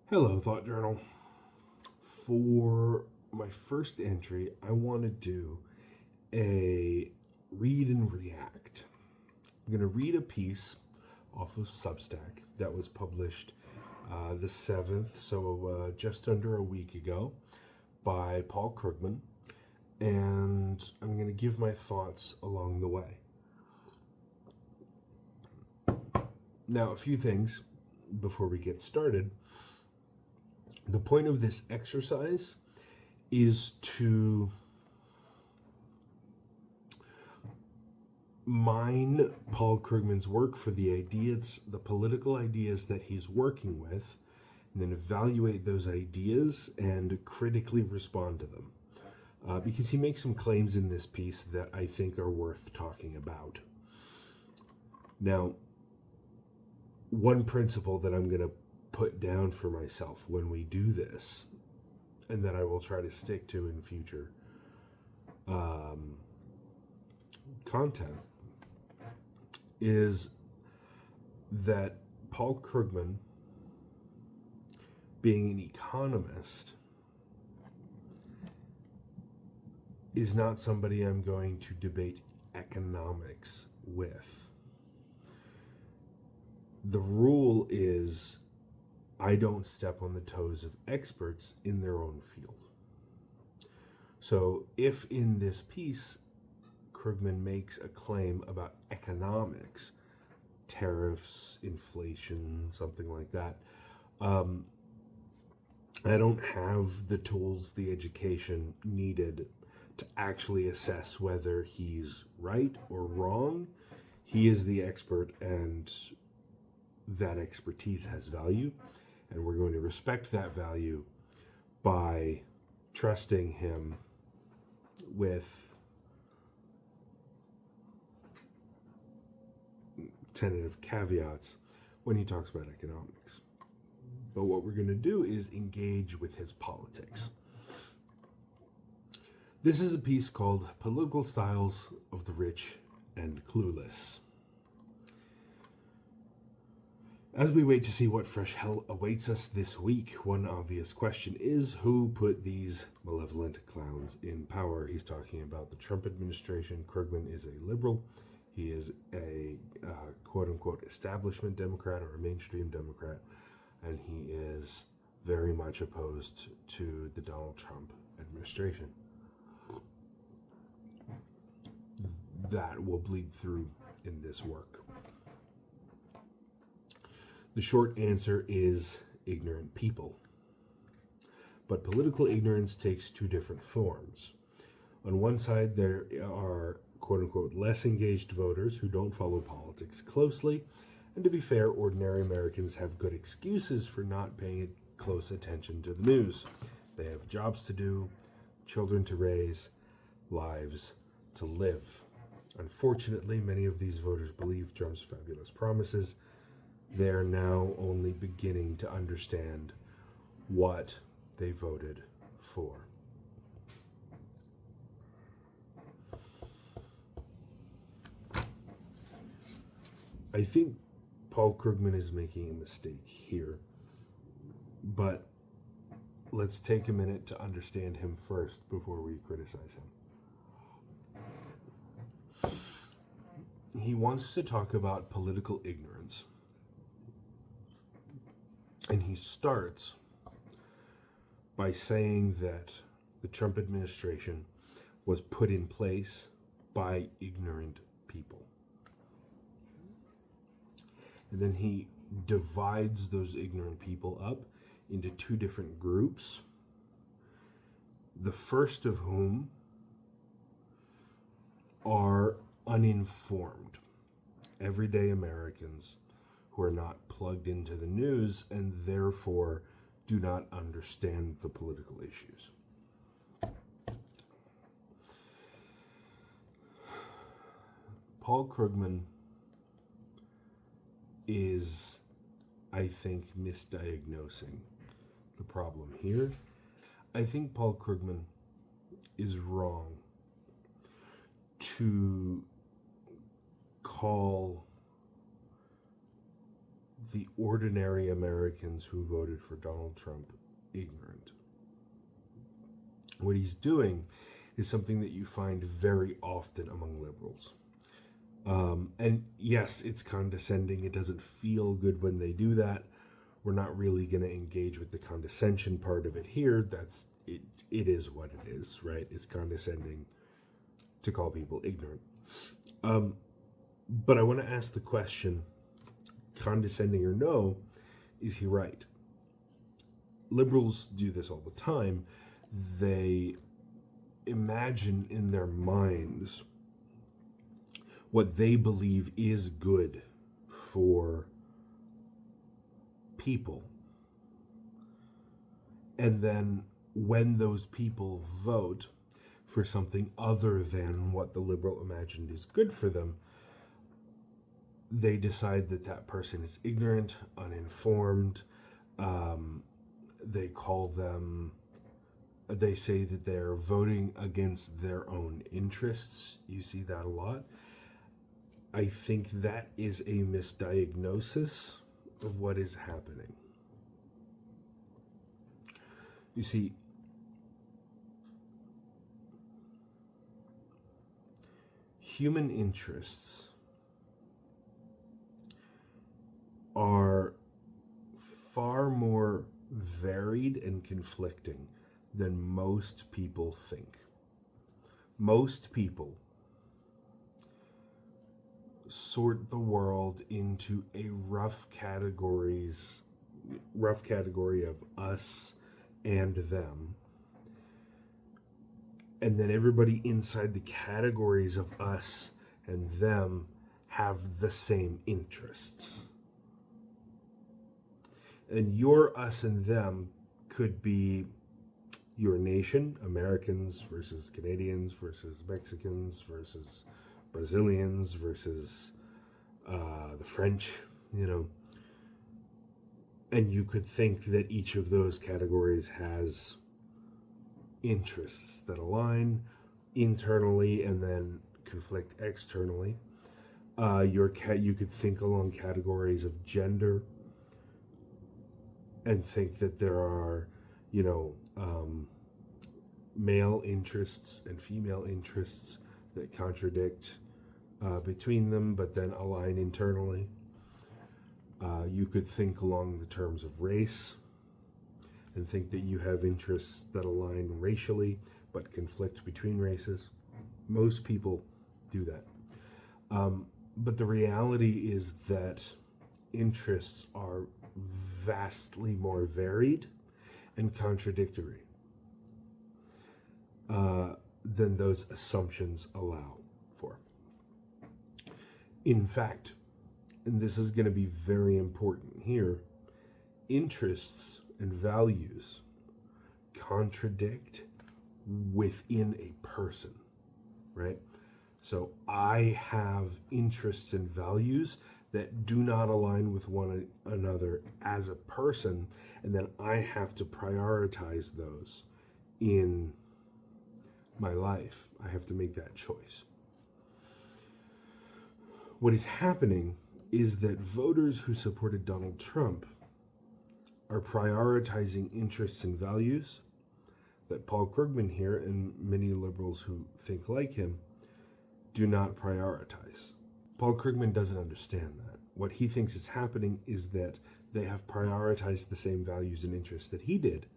Hello, Thought Journal. For my first entry, I want to do a read and react. I'm going to read a piece off of Substack that was published the 7th, so just under a week ago, by Paul Krugman, and I'm going to give my thoughts along the way. Now, a few things before we get started. The point of this exercise is to mine Paul Krugman's work for the ideas, the political ideas that he's working with, and then evaluate those ideas and critically respond to them. Because he makes some claims in this piece that I think are worth talking about. Now, one principle that I'm going to put down for myself when we do this, and that I will try to stick to in future content, is that Paul Krugman, being an economist, is not somebody I'm going to debate economics with. The rule is I don't step on the toes of experts in their own field. So if in this piece Krugman makes a claim about economics, tariffs, inflation, something like that, I don't have the tools, the education needed to actually assess whether he's right or wrong. He is the expert, and that expertise has value, and we're going to respect that value by trusting him with tentative caveats when he talks about economics. But what we're going to do is engage with his politics. This is a piece called Political Styles of the Rich and Clueless. As we wait to see what fresh hell awaits us this week, one obvious question is, who put these malevolent clowns in power? He's talking about the Trump administration. Krugman is a liberal. He is a quote-unquote establishment Democrat or a mainstream Democrat, and he is very much opposed to the Donald Trump administration. That will bleed through in this work. The short answer is ignorant people. But political ignorance takes two different forms. On one side, there are quote-unquote less engaged voters who don't follow politics closely, and to be fair, ordinary Americans have good excuses for not paying close attention to the news. They have jobs to do, children to raise, lives to live. Unfortunately, many of these voters believe Trump's fabulous promises. They are now only beginning to understand what they voted for. I think Paul Krugman is making a mistake here, but let's take a minute to understand him first before we criticize him. He wants to talk about political ignorance, and he starts by saying that the Trump administration was put in place by ignorant people. And then he divides those ignorant people up into two different groups, the first of whom are uninformed, everyday Americans who are not plugged into the news and therefore do not understand the political issues. Paul Krugman is, I think, misdiagnosing the problem here. I think Paul Krugman is wrong to call the ordinary Americans who voted for Donald Trump ignorant. What he's doing is something that you find very often among liberals. And yes, it's condescending. It doesn't feel good when they do that. We're not really going to engage with the condescension part of it here. That's it. It is what it is, right? It's condescending to call people ignorant. But I want to ask the question, condescending or no, is he right? Liberals do this all the time. They imagine in their minds what they believe is good for people. And then when those people vote for something other than what the liberal imagined is good for them, they decide that that person is ignorant, uninformed. They say that they're voting against their own interests. You see that a lot. I think that is a misdiagnosis of what is happening. You see, human interests are far more varied and conflicting than most people think. Most people sort the world into a rough category of us and them. And then everybody inside the categories of us and them have the same interests. And your us and them could be your nation, Americans versus Canadians versus Mexicans versus Brazilians versus the French, and you could think that each of those categories has interests that align internally and then conflict externally. You could think along categories of gender and think that there are, male interests and female interests that contradict between them, but then align internally. You could think along the terms of race and think that you have interests that align racially, but conflict between races. Most people do that. But the reality is that interests are vastly more varied and contradictory than those assumptions allow for. In fact, and this is going to be very important here, interests and values contradict within a person, right? So I have interests and values that do not align with one another as a person, and then I have to prioritize those in my life. I have to make that choice. What is happening is that voters who supported Donald Trump are prioritizing interests and values that Paul Krugman here and many liberals who think like him do not prioritize. Paul Krugman doesn't understand that. What he thinks is happening is that they have prioritized the same values and interests that he did,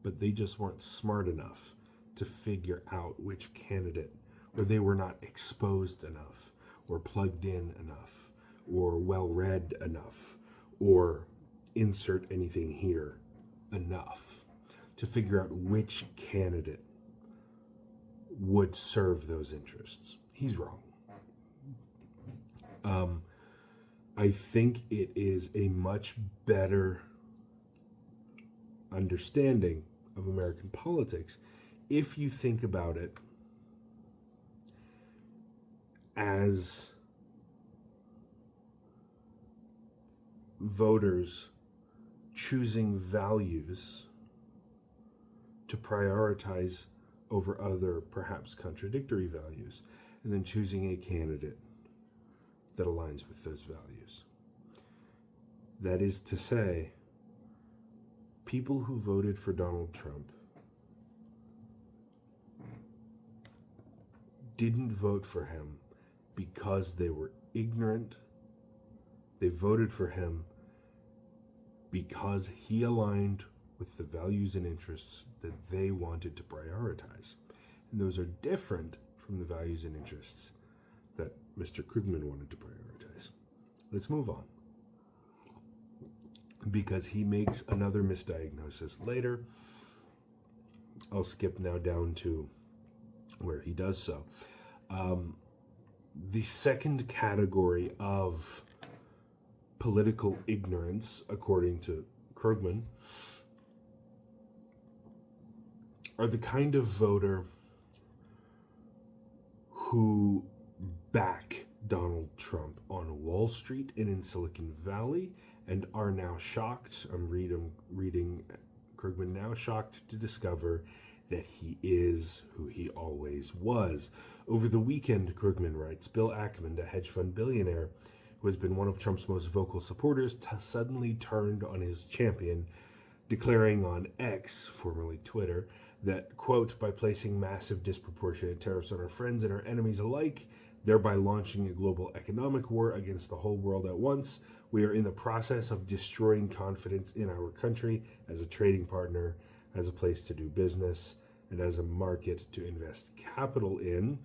but they just weren't smart enough to figure out which candidate, or they were not exposed enough, or plugged in enough, or well-read enough, or insert anything here enough to figure out which candidate would serve those interests. He's wrong. I think it is a much better understanding of American politics if you think about it as voters choosing values to prioritize over other, perhaps contradictory values, and then choosing a candidate that aligns with those values. That is to say, people who voted for Donald Trump didn't vote for him because they were ignorant. They voted for him because he aligned with the values and interests that they wanted to prioritize. And those are different from the values and interests that Mr. Krugman wanted to prioritize. Let's move on. Because he makes another misdiagnosis later. I'll skip now down to where he does so. The second category of political ignorance, according to Krugman, are the kind of voter who back Donald Trump on Wall Street and in Silicon Valley and are now shocked. I'm reading Krugman now, shocked to discover that he is who he always was. Over the weekend, Krugman writes, Bill Ackman, a hedge fund billionaire who has been one of Trump's most vocal supporters, suddenly turned on his champion, declaring on X, formerly Twitter, that, quote, by placing massive disproportionate tariffs on our friends and our enemies alike, thereby launching a global economic war against the whole world at once, we are in the process of destroying confidence in our country as a trading partner, as a place to do business, and as a market to invest capital in.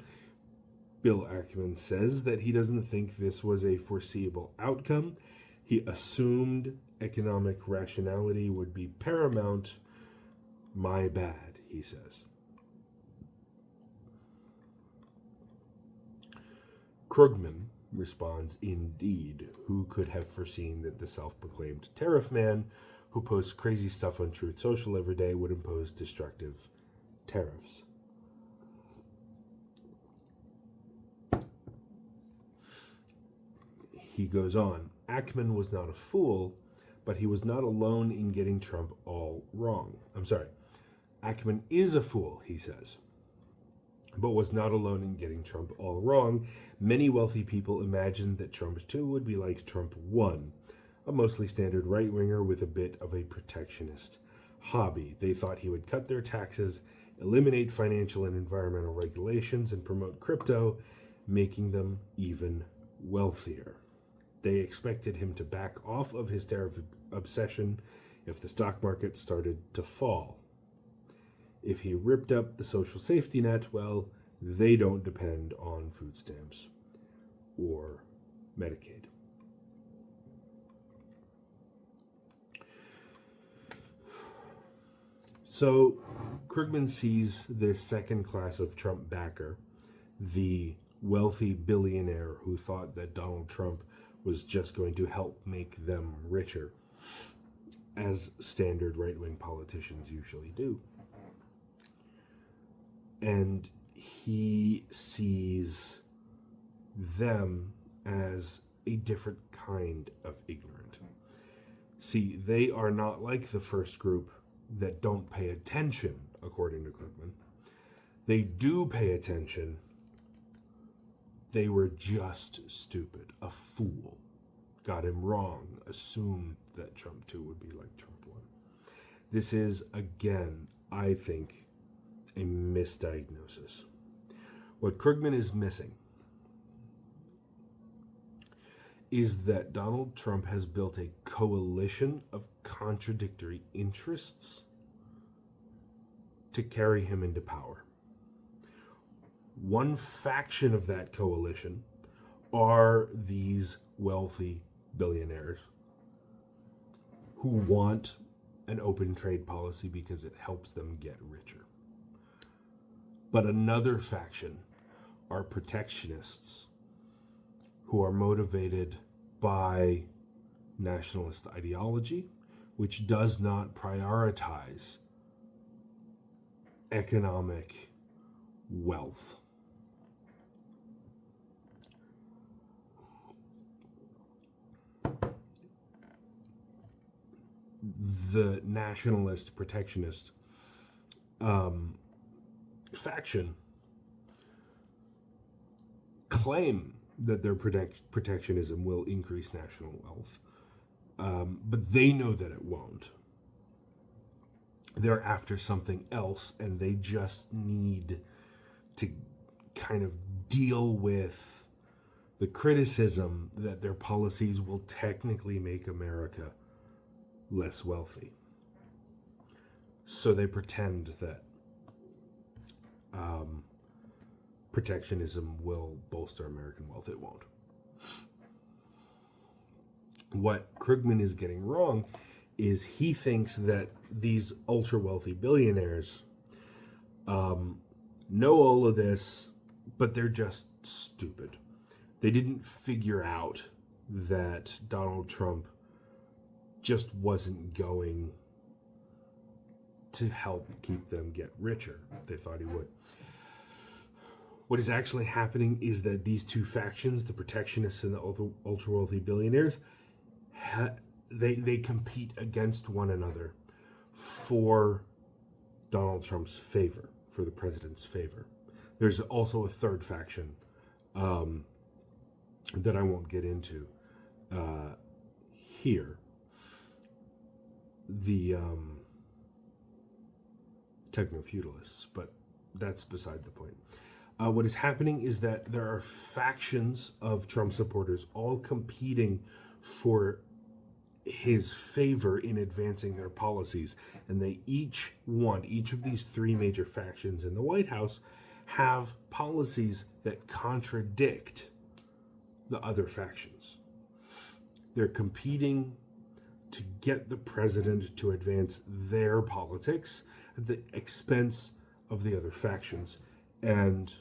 Bill Ackman says that he doesn't think this was a foreseeable outcome. He assumed economic rationality would be paramount. My bad, he says. Krugman responds, indeed, who could have foreseen that the self-proclaimed tariff man who posts crazy stuff on Truth Social every day would impose destructive tariffs? He goes on, Ackman was not a fool, but he was not alone in getting Trump all wrong. Ackman is a fool, he says, but was not alone in getting Trump all wrong. Many wealthy people imagined that Trump 2 would be like Trump 1, a mostly standard right-winger with a bit of a protectionist hobby. They thought he would cut their taxes, eliminate financial and environmental regulations, and promote crypto, making them even wealthier. They expected him to back off of his tariff obsession if the stock market started to fall. If he ripped up the social safety net, well, they don't depend on food stamps or Medicaid. So Krugman sees this second class of Trump backer, the wealthy billionaire who thought that Donald Trump was just going to help make them richer, as standard right-wing politicians usually do. And he sees them as a different kind of ignorant. See, they are not like the first group that don't pay attention, according to Krugman. They do pay attention. They were just stupid, a fool. Got him wrong, assumed that Trump 2 would be like Trump 1. This is, again, I think, a misdiagnosis. What Krugman is missing is that Donald Trump has built a coalition of contradictory interests to carry him into power. One faction of that coalition are these wealthy billionaires who want an open trade policy because it helps them get richer. But another faction are protectionists who are motivated by nationalist ideology, which does not prioritize economic wealth. The nationalist protectionist faction claim that their protectionism will increase national wealth, But they know that it won't. They're after something else, and they just need to kind of deal with the criticism that their policies will technically make America less wealthy. So they pretend that protectionism will bolster American wealth. It won't. What Krugman is getting wrong is he thinks that these ultra wealthy billionaires know all of this, but they're just stupid. They didn't figure out that Donald Trump just wasn't going to help keep them get richer. They thought he would. What is actually happening is that these two factions, the protectionists and the ultra wealthy billionaires, they compete against one another for Donald Trump's favor, for the president's favor. There's also a third faction that I won't get into here. The techno-feudalists, but that's beside the point. What is happening is that there are factions of Trump supporters all competing for his favor in advancing their policies, and they each of these three major factions in the White House have policies that contradict the other factions. They're competing to get the president to advance their politics at the expense of the other factions, and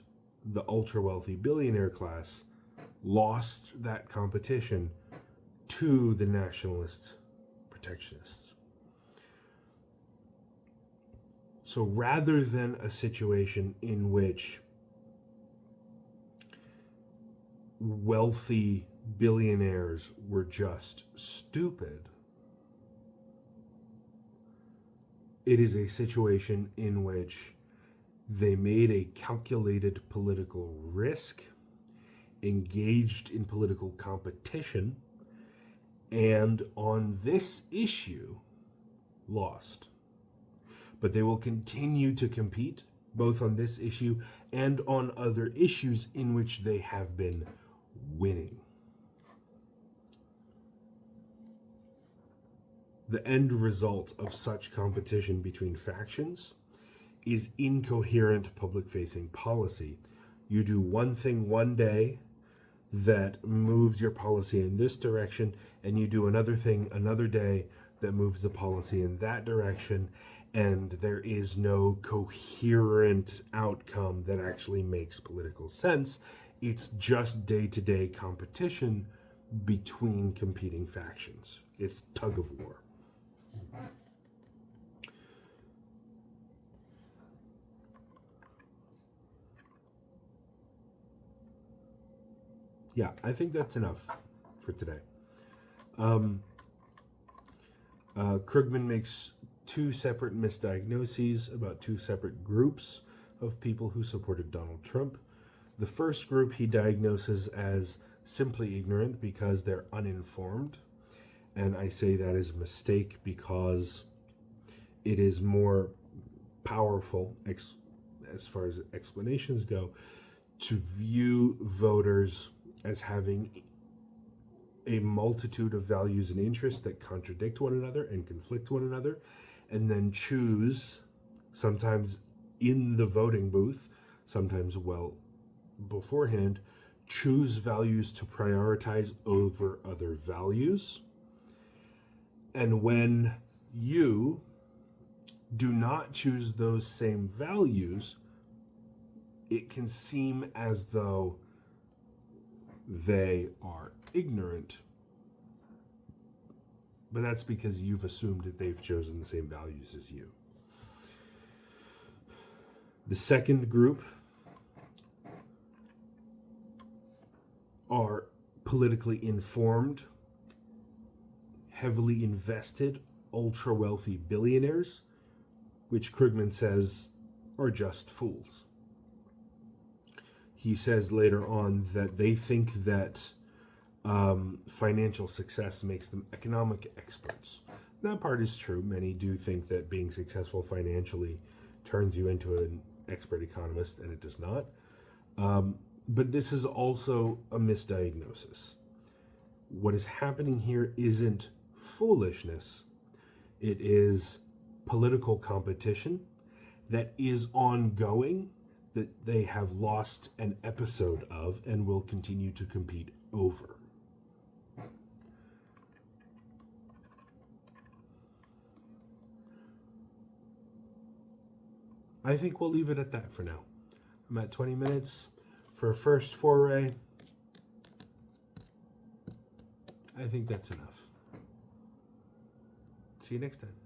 the ultra-wealthy billionaire class lost that competition to the nationalist protectionists. So rather than a situation in which wealthy billionaires were just stupid, it is a situation in which they made a calculated political risk, engaged in political competition, and on this issue, lost. But they will continue to compete, both on this issue and on other issues in which they have been winning. The end result of such competition between factions is incoherent public-facing policy. You do one thing one day that moves your policy in this direction, and you do another thing another day that moves the policy in that direction, and there is no coherent outcome that actually makes political sense. It's just day-to-day competition between competing factions. It's tug of war. Yeah, I think that's enough for today. Krugman makes two separate misdiagnoses about two separate groups of people who supported Donald Trump. The first group he diagnoses as simply ignorant because they're uninformed. And I say that is a mistake because it is more powerful, as far as explanations go, to view voters as having a multitude of values and interests that contradict one another and conflict one another, and then choose, sometimes in the voting booth, sometimes well beforehand, choose values to prioritize over other values. And when you do not choose those same values, it can seem as though they are ignorant, but that's because you've assumed that they've chosen the same values as you. The second group are politically informed, heavily invested, ultra-wealthy billionaires, which Krugman says are just fools. He says later on that they think that financial success makes them economic experts. That part is true. Many do think that being successful financially turns you into an expert economist, and it does not. But this is also a misdiagnosis. What is happening here isn't foolishness, it is political competition that is ongoing, that they have lost an episode of and will continue to compete over. I think we'll leave it at that for now. I'm at 20 minutes for a first foray. I think that's enough. See you next time.